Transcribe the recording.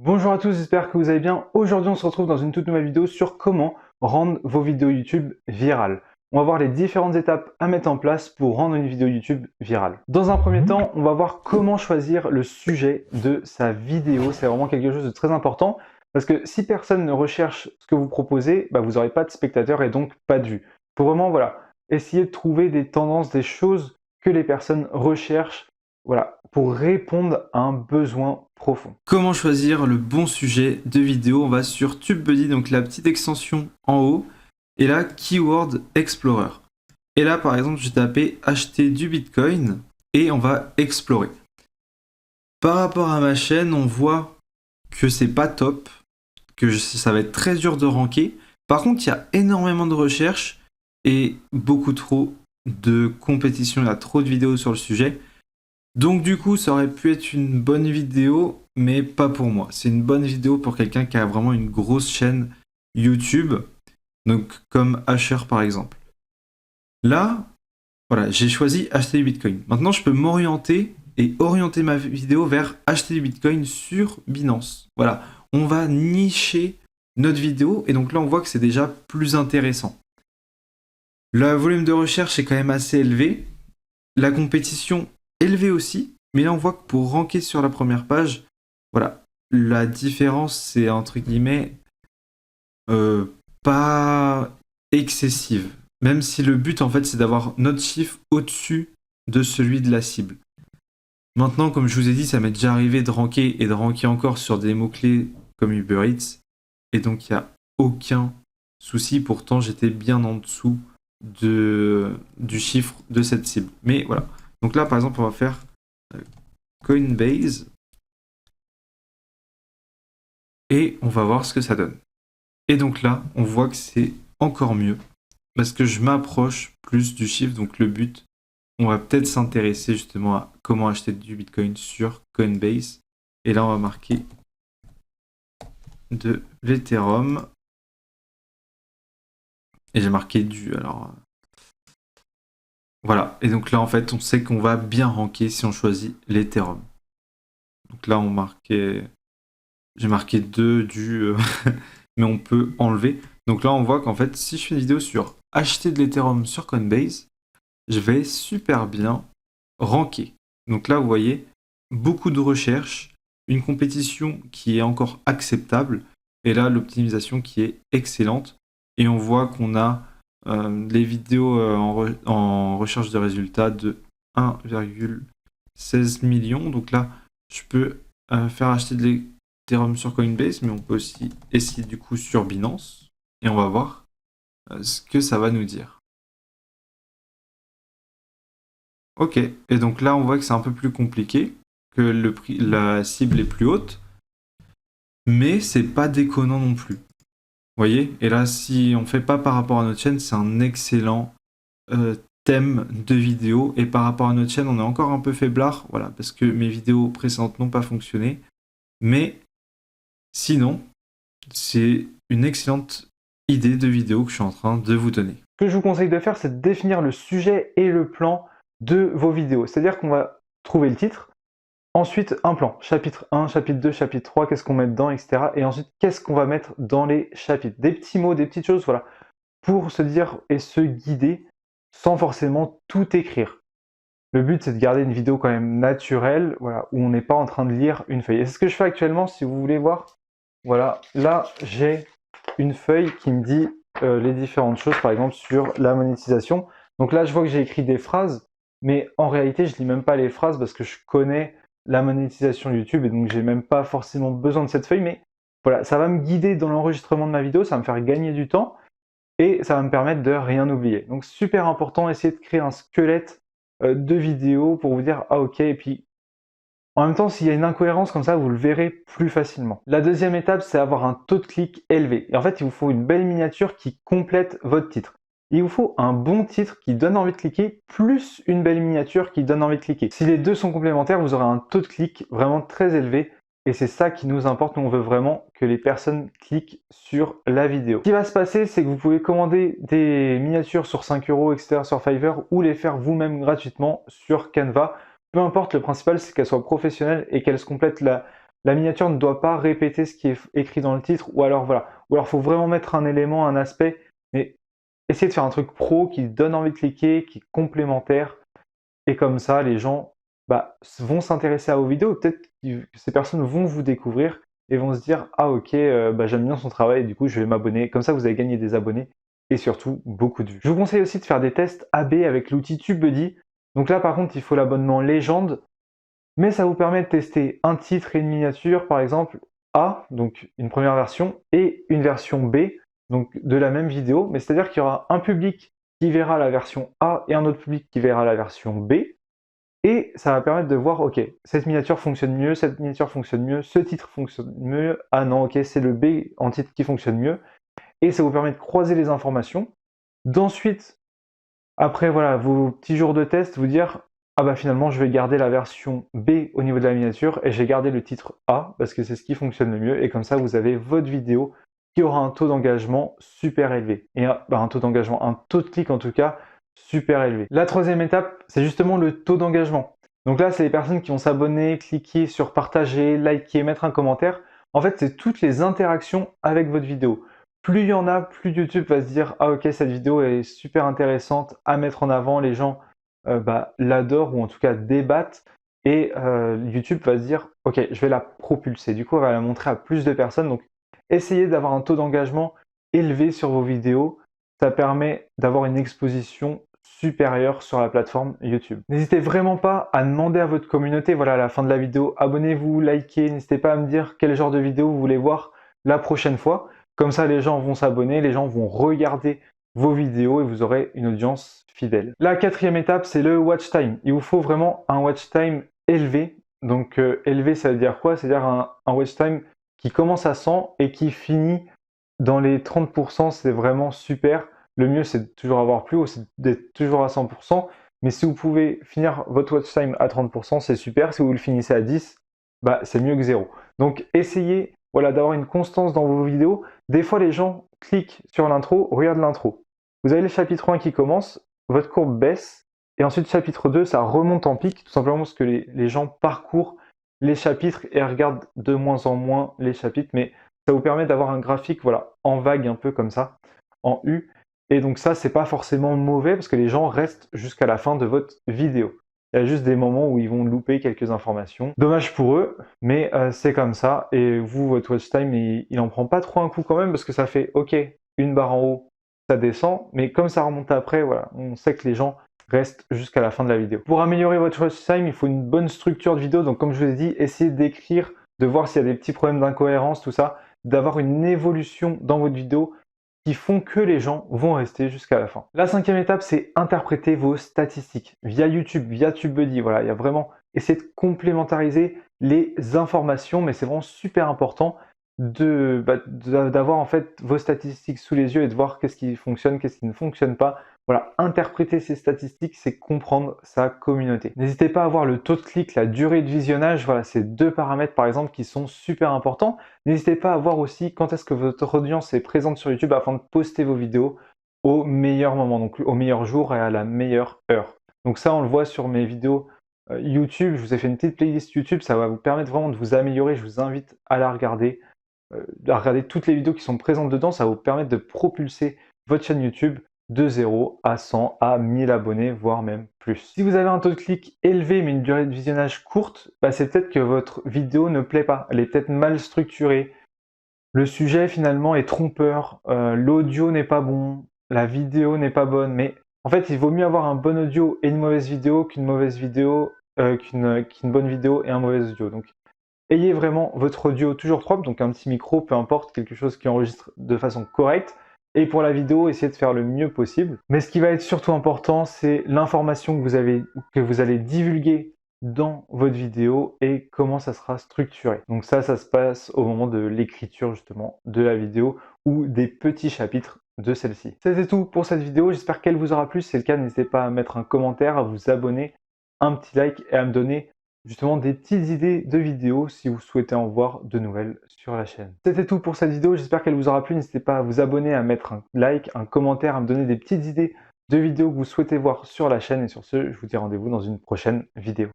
Bonjour à tous, j'espère que vous allez bien. Aujourd'hui, on se retrouve dans une toute nouvelle vidéo sur comment rendre vos vidéos YouTube virales. On va voir les différentes étapes à mettre en place pour rendre une vidéo YouTube virale. Dans un premier temps, on va voir comment choisir le sujet de sa vidéo. C'est vraiment quelque chose de très important parce que si personne ne recherche ce que vous proposez, vous n'aurez pas de spectateurs et donc pas de vues. Il faut vraiment essayer de trouver des tendances, des choses que les personnes recherchent pour répondre à un besoin profond. Comment choisir le bon sujet de vidéo? On va sur TubeBuddy, donc la petite extension en haut, et là, Keyword Explorer. Et là, par exemple, je vais taper acheter du Bitcoin et on va explorer. Par rapport à ma chaîne, on voit que c'est pas top, que ça va être très dur de ranker. Par contre, il y a énormément de recherches et beaucoup trop de compétition. Il y a trop de vidéos sur le sujet. Donc du coup, ça aurait pu être une bonne vidéo, mais pas pour moi. C'est une bonne vidéo pour quelqu'un qui a vraiment une grosse chaîne YouTube, donc comme Asher par exemple. Là, voilà, j'ai choisi acheter du Bitcoin. Maintenant, je peux m'orienter et orienter ma vidéo vers acheter du Bitcoin sur Binance. Voilà, on va nicher notre vidéo et donc là, on voit que c'est déjà plus intéressant. Le volume de recherche est quand même assez élevé. La compétition élevée aussi, mais là on voit que pour ranker sur la première page, voilà, la différence c'est entre guillemets pas excessive, même si le but en fait c'est d'avoir notre chiffre au-dessus de celui de la cible. Maintenant, comme je vous ai dit, ça m'est déjà arrivé de ranker et de ranker encore sur des mots-clés comme Uber Eats, et donc il n'y a aucun souci, pourtant j'étais bien en dessous du chiffre de cette cible. Mais voilà. Donc là, par exemple, on va faire Coinbase et on va voir ce que ça donne. Et donc là, on voit que c'est encore mieux parce que je m'approche plus du chiffre. Donc le but, on va peut-être s'intéresser justement à comment acheter du Bitcoin sur Coinbase. Et là, on va marquer de l'Ethereum. Et j'ai marqué du. Alors voilà. Et donc là, en fait, on sait qu'on va bien ranker si on choisit l'Ethereum. Donc là, j'ai marqué 2 du. Mais on peut enlever. Donc là, on voit qu'en fait, si je fais une vidéo sur acheter de l'Ethereum sur Coinbase, je vais super bien ranker. Donc là, vous voyez, beaucoup de recherches, une compétition qui est encore acceptable, et là, l'optimisation qui est excellente. Et on voit qu'on a les vidéos en recherche de résultats de 1,16 million. Donc là, je peux faire acheter de l'Ethereum sur Coinbase, mais on peut aussi essayer du coup sur Binance. Et on va voir ce que ça va nous dire. Ok, et donc là, on voit que c'est un peu plus compliqué, que la cible est plus haute, mais c'est pas déconnant non plus. Vous voyez? Et là, si on fait pas par rapport à notre chaîne, c'est un excellent thème de vidéo. Et par rapport à notre chaîne, on est encore un peu faiblard, voilà, parce que mes vidéos précédentes n'ont pas fonctionné. Mais sinon, c'est une excellente idée de vidéo que je suis en train de vous donner. Ce que je vous conseille de faire, c'est de définir le sujet et le plan de vos vidéos. C'est-à-dire qu'on va trouver le titre, ensuite un plan, chapitre 1, chapitre 2, chapitre 3, qu'est-ce qu'on met dedans, etc. Et ensuite, qu'est-ce qu'on va mettre dans les chapitres. Des petits mots, des petites choses, voilà, pour se dire et se guider sans forcément tout écrire. Le but, c'est de garder une vidéo quand même naturelle, voilà, où on n'est pas en train de lire une feuille. Et c'est ce que je fais actuellement, si vous voulez voir. Voilà, là, j'ai une feuille qui me dit les différentes choses, par exemple, sur la monétisation. Donc là, je vois que j'ai écrit des phrases, mais en réalité, je lis même pas les phrases parce que je connais la monétisation YouTube et donc j'ai même pas forcément besoin de cette feuille. Mais voilà, ça va me guider dans l'enregistrement de ma vidéo, ça va me faire gagner du temps et ça va me permettre de rien oublier. Donc super important, essayer de créer un squelette de vidéo pour vous dire ah ok, et puis en même temps, s'il y a une incohérence comme ça, vous le verrez plus facilement. La deuxième étape, c'est avoir un taux de clic élevé. Et en fait, il vous faut une belle miniature qui complète votre titre. Il vous faut un bon titre qui donne envie de cliquer, plus une belle miniature qui donne envie de cliquer. Si les deux sont complémentaires, vous aurez un taux de clic vraiment très élevé. Et c'est ça qui nous importe. Nous, on veut vraiment que les personnes cliquent sur la vidéo. Ce qui va se passer, c'est que vous pouvez commander des miniatures sur 5 €, etc. sur Fiverr ou les faire vous-même gratuitement sur Canva. Peu importe, le principal c'est qu'elle soit professionnelle et qu'elle se complète la miniature ne doit pas répéter ce qui est écrit dans le titre, ou alors voilà. Ou alors il faut vraiment mettre un élément, un aspect, mais essayez de faire un truc pro qui donne envie de cliquer, qui est complémentaire, et comme ça, les gens vont s'intéresser à vos vidéos. Peut-être que ces personnes vont vous découvrir et vont se dire: «Ah OK, j'aime bien son travail et du coup je vais m'abonner». Comme ça, vous allez gagner des abonnés et surtout beaucoup de vues. Je vous conseille aussi de faire des tests AB avec l'outil TubeBuddy. Donc là, par contre, il faut l'abonnement légende, mais ça vous permet de tester un titre et une miniature, par exemple A, donc une première version, et une version B, donc de la même vidéo. Mais c'est-à-dire qu'il y aura un public qui verra la version A et un autre public qui verra la version B. Et ça va permettre de voir, ok, cette miniature fonctionne mieux, cette miniature fonctionne mieux, ce titre fonctionne mieux, ah non, ok, c'est le B en titre qui fonctionne mieux. Et ça vous permet de croiser les informations, d'ensuite, après voilà, vos petits jours de test, vous dire, ah bah finalement je vais garder la version B au niveau de la miniature et j'ai gardé le titre A parce que c'est ce qui fonctionne le mieux. Et comme ça, vous avez votre vidéo qui aura un taux d'engagement super élevé. Et un taux d'engagement, un taux de clic en tout cas, super élevé. La troisième étape, c'est justement le taux d'engagement. Donc là, c'est les personnes qui vont s'abonner, cliquer sur partager, liker, mettre un commentaire. En fait, c'est toutes les interactions avec votre vidéo. Plus il y en a, plus YouTube va se dire: ah ok, cette vidéo est super intéressante à mettre en avant, les gens l'adorent ou en tout cas débattent. Et YouTube va se dire: ok, je vais la propulser. Du coup, on va la montrer à plus de personnes. Donc, essayez d'avoir un taux d'engagement élevé sur vos vidéos. Ça permet d'avoir une exposition supérieure sur la plateforme YouTube. N'hésitez vraiment pas à demander à votre communauté, voilà, à la fin de la vidéo, abonnez-vous, likez, n'hésitez pas à me dire quel genre de vidéo vous voulez voir la prochaine fois. Comme ça, les gens vont s'abonner, les gens vont regarder vos vidéos et vous aurez une audience fidèle. La quatrième étape, c'est le watch time. Il vous faut vraiment un watch time élevé. Donc élevé, ça veut dire quoi? C'est-à-dire un watch time qui commence à 100 et qui finit dans les 30%, c'est vraiment super. Le mieux, c'est de toujours avoir plus haut, c'est d'être toujours à 100%. Mais si vous pouvez finir votre watch time à 30%, c'est super. Si vous le finissez à 10, c'est mieux que zéro. Donc essayez d'avoir une constance dans vos vidéos. Des fois, les gens cliquent sur l'intro, regardent l'intro. Vous avez le chapitre 1 qui commence, votre courbe baisse, et ensuite chapitre 2, ça remonte en pic, tout simplement parce que les gens parcourent les chapitres et regardent de moins en moins les chapitres, mais ça vous permet d'avoir un graphique en vague un peu comme ça, en U. Et donc ça, c'est pas forcément mauvais parce que les gens restent jusqu'à la fin de votre vidéo. Il y a juste des moments où ils vont louper quelques informations. Dommage pour eux, mais c'est comme ça. Et vous, votre watch time, il en prend pas trop un coup quand même parce que ça fait ok, une barre en haut, ça descend, mais comme ça remonte après, voilà, on sait que les gens restent jusqu'à la fin de la vidéo. Pour améliorer votre watch time, il faut une bonne structure de vidéo. Donc comme je vous ai dit, essayez d'écrire, de voir s'il y a des petits problèmes d'incohérence, tout ça, d'avoir une évolution dans votre vidéo qui font que les gens vont rester jusqu'à la fin. La cinquième étape, c'est interpréter vos statistiques via YouTube, via TubeBuddy. Voilà, il y a vraiment essayer de complémentariser les informations, mais c'est vraiment super important d'avoir en fait vos statistiques sous les yeux et de voir qu'est-ce qui fonctionne, qu'est-ce qui ne fonctionne pas. Voilà, interpréter ces statistiques, c'est comprendre sa communauté. N'hésitez pas à voir le taux de clic, la durée de visionnage. Voilà, c'est deux paramètres par exemple qui sont super importants. N'hésitez pas à voir aussi quand est-ce que votre audience est présente sur YouTube afin de poster vos vidéos au meilleur moment, donc au meilleur jour et à la meilleure heure. Donc ça, on le voit sur mes vidéos YouTube. Je vous ai fait une petite playlist YouTube, ça va vous permettre vraiment de vous améliorer. Je vous invite à la regarder, à regarder toutes les vidéos qui sont présentes dedans. Ça va vous permettre de propulser votre chaîne YouTube de 0 à 100 à 1000 abonnés, voire même plus. Si vous avez un taux de clic élevé mais une durée de visionnage courte, c'est peut-être que votre vidéo ne plaît pas. Elle est peut-être mal structurée. Le sujet finalement est trompeur, l'audio n'est pas bon, la vidéo n'est pas bonne. Mais en fait, il vaut mieux avoir un bon audio et une mauvaise vidéo qu'une mauvaise vidéo, qu'une bonne vidéo et un mauvais audio. Donc ayez vraiment votre audio toujours propre, donc un petit micro, peu importe, quelque chose qui enregistre de façon correcte. Et pour la vidéo, essayez de faire le mieux possible. Mais ce qui va être surtout important, c'est l'information que vous allez divulguer dans votre vidéo et comment ça sera structuré. Donc ça se passe au moment de l'écriture justement de la vidéo ou des petits chapitres de celle-ci. C'était tout pour cette vidéo, j'espère qu'elle vous aura plu. Si c'est le cas, n'hésitez pas à mettre un commentaire, à vous abonner, un petit like et à me donner justement des petites idées de vidéos si vous souhaitez en voir de nouvelles sur la chaîne. C'était tout pour cette vidéo, j'espère qu'elle vous aura plu. N'hésitez pas à vous abonner, à mettre un like, un commentaire, à me donner des petites idées de vidéos que vous souhaitez voir sur la chaîne. Et sur ce, je vous dis rendez-vous dans une prochaine vidéo.